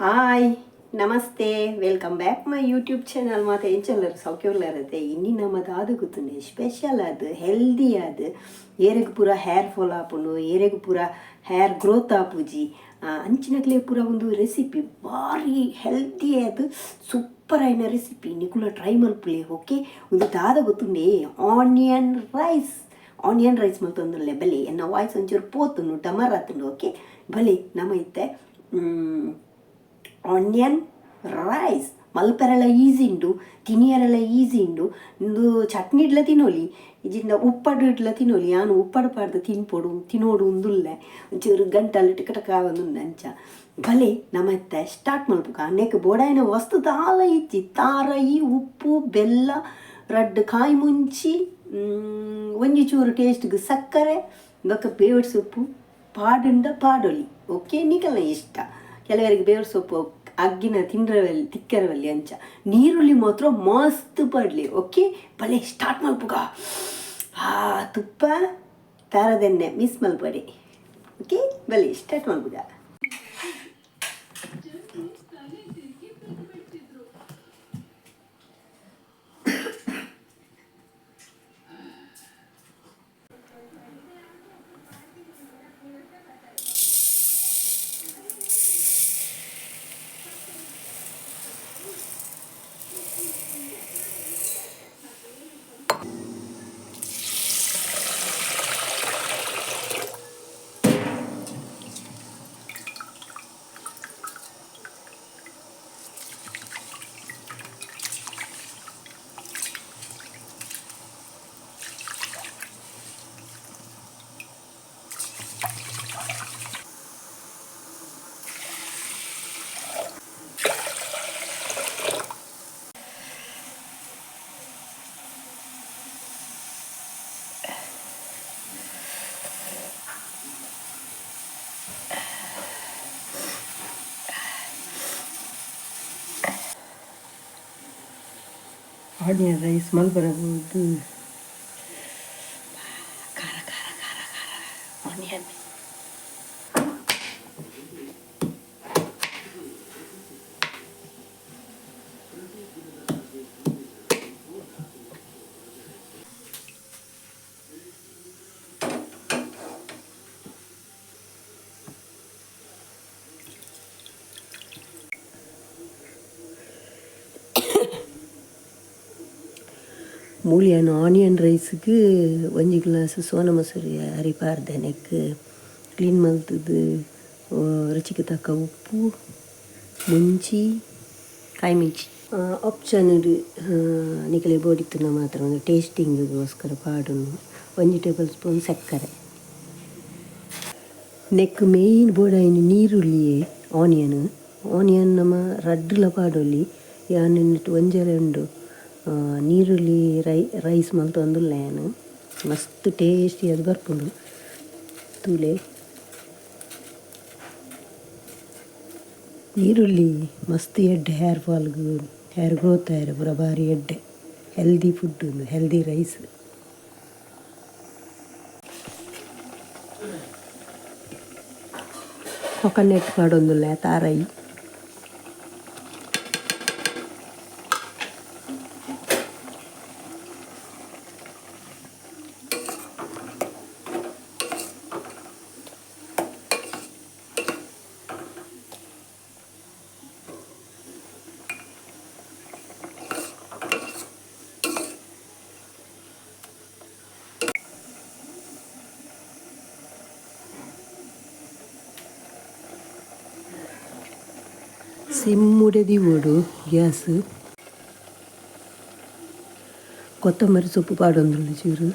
hi ನಮಸ್ತೆ welcome back my YouTube channel ಮಾತು ಎಂಚಲ್ಲರು ಸೌಖ್ಯವಿಲ್ಲರತ್ತೆ ಇನ್ನಿ ನಮ್ಮದು ಅದು ಗೊತ್ತುಂಡೆ ಸ್ಪೆಷಲ್ ಅದು ಹೆಲ್ದಿ ಅದು ಏರೆಗ್ ಪೂರ ಹೇರ್ ಫಾಲ್ ಆಪುಂಡು ಏರೆಗ್ ಪೂರ ಹೇರ್ ಗ್ರೋತ್ ಆಪುಜಿ ಅಂಚಿನಕ್ಲೆ ಪೂರ ಒಂದು ರೆಸಿಪಿ ಭಾರಿ ಹೆಲ್ದಿ ಅದು ಸೂಪರ್ ಆಯ್ನ ರೆಸಿಪಿ ನಿಕುಲ ಟ್ರೈ ಮಲ್ಪುಲೆ ಓಕೆ ಒಂದು ದಾದ ಗೊತ್ತುಂಡೆ ಆನಿಯನ್ ರೈಸ್ ಮಲ್ತೊಂದುಲ್ಲೆ ಬಲೆ ಎನ್ನ ವಾಯ್ಸ್ ಒಂಚೂರು ಪೋತುಂಡು ಡಮರಾತುಂಡು ಓಕೆ ಬಲೆ ನಮ್ಮ ಇತ್ತೆ ಆನಿಯನ್ ರೈಸ್ ಮಲ್ಪರೆಲ್ಲ ಈಸಿ ಉಂಡು ತಿನಿಯರೆಲ್ಲ ಈಸಿ ಉಂಡು ಇಂದು ಚಟ್ನಿ ಇಡ್ಲ ತಿನ್ನೋಲಿ ಇಜಿಂದ ಉಪ್ಪಡು ಇಡ್ಲ ತಿನ್ನೋಲಿ ನಾನು ಉಪ್ಪಡು ಪಾಡ್ದು ತಿನ್ನೋಡು ಉಂದುಲ್ಲೆ ಒಂಚೂರು ಗಂಟಲು ಟಿಕಟಕ ಒಂದುಂಡು ಅಂಚ ಭಲೆ ನಮ್ಮತ್ತೆ ಸ್ಟಾರ್ಟ್ ಮಲ್ಪುಕ ನೆಕ್ ಬೋಡಾಯಿನ ವಸ್ತು ತಾಲ ಇಚ್ಚಿ ತಾರಾಯಿ ಉಪ್ಪು ಬೆಲ್ಲ ರಡ್ಡು ಕಾಯಿ ಮುಂಚಿ ಒಂಜಿ ಚೂರು ಟೇಸ್ಟ್ಗೆ ಸಕ್ಕರೆ ಬೊಕ್ಕ ಬೇವಡ್ ಸೊಪ್ಪು ಪಾಡೊಲಿ ಓಕೆ ನಿಕಲ್ನ ಇಷ್ಟ ಕೆಲವರಿಗೆ ಬೇವರ ಸೊಪ್ಪು ಅಗ್ಗಿನ ತಿಕ್ಕರವಲ್ಲಿ ಅಂಚ ನೀರುಳ್ಳಿ ಮಾತ್ರ ಮಸ್ತ್ ಪಡ್ಲಿ ಓಕೆ ಭಲೆ ಸ್ಟಾರ್ಟ್ ಮಲ್ಪುಗ ತುಪ್ಪ ತಾರದೆಣ್ಣೆ ಮಿಸ್ ಮಲ್ಪಡೆ ಓಕೆ ಭಲೆ ಸ್ಟಾರ್ಟ್ ಮಲ್ಪುಗ ಆನಿಯನ್ ರೈಸ್ ಮಲ್ಬರಬಹುದು ಖಾರ ಆನಿಯನ್ ಮೂಲಿಯನ್ನು ಆನಿಯನ್ ರೈಸ್ಗೆ ಒಂಜಿ ಗ್ಲಾಸ್ ಸೋನಾ ಮಸೂರಿ ಅರಿಪಾರ್ದೆ ನೆಕ್ ಕ್ಲೀನ್ ಮಲ್ತದ್ದು ರುಚಿಗೆ ತಕ್ಕ ಉಪ್ಪು ಮುಂಚಿ ಕಾಯಿ ಮಿಂಚಿ ಆಪ್ಷನ್ ನಿಕಲೆ ಬೋಡಿತ್ತುನ ಮಾತ್ರ ಒಂದು ಟೇಸ್ಟಿಂಗ್ಗೋಸ್ಕರ ಪಾಡುನು 1 ಟೇಬಲ್ ಸ್ಪೂನ್ ಸಕ್ಕರೆ ನೆಕ್ ಮೇಯ್ನ್ ಬೋಡಾಯಿನ ನೀರುಳ್ಳಿಯೇ ಆನಿಯನ್ ನಮ್ಮ ರಡ್ಡುಲ ಪಾಡೊಲಿ ಯಾನಿಟ್ಟು ಒಂಜೆರಡು ನೀರುಳ್ಳಿ ರೈಸ್ ಮಲ್ತೊಂದುಲ್ಲೆ ನಾನು ಮಸ್ತ್ ಟೇಸ್ಟಿ ಅದು ಬರ್ಪುಂಡು ತೂಲೆ ನೀರುಳ್ಳಿ ಮಸ್ತ್ ಎಡ್ಡೆ ಹೇರ್ ಫಾಲ್ಗು ಹೇರ್ ಗ್ರೋತ್ ಆಯ್ರೆ ಪೂರ ಭಾರಿ ಎಡ್ಡೆ healthy food healthy rice coconut ಪಾಡೊಂದುಲ್ಲೆ ತಾರಾಯಿ ಸಿಮ್ಮುಡೆದಿ ಓಡು ಗ್ಯಾಸ್ ಕೊತ್ತಂಬರಿ ಸೊಪ್ಪು ಪಾಡೊಂದುಲ್ಲೆ ಚೂರು